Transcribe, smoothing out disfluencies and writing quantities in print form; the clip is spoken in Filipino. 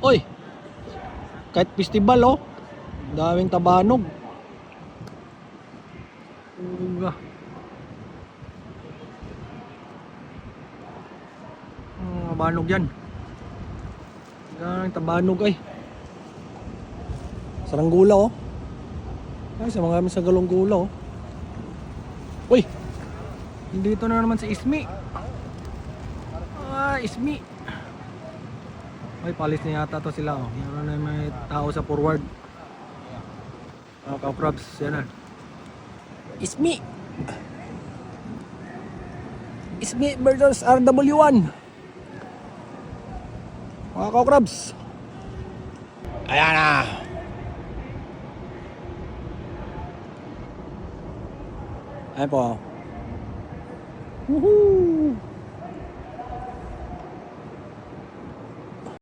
Oy, kahit festival oh. Daming tabanog. Uga. Tabanog yan. Daming tabanog ay. Saranggula oh. Ay, sa mga sa galonggula oh. Uy, dito na naman si Ismi. Ah, Ismi. Ay, palis na yata to sila oh. Meron na may tao sa forward. Kaw-crabs, yan na. Ismi. Ismi versus RW1. Mga kaw-crabs. Ayan na. Ayan po. Woohoo.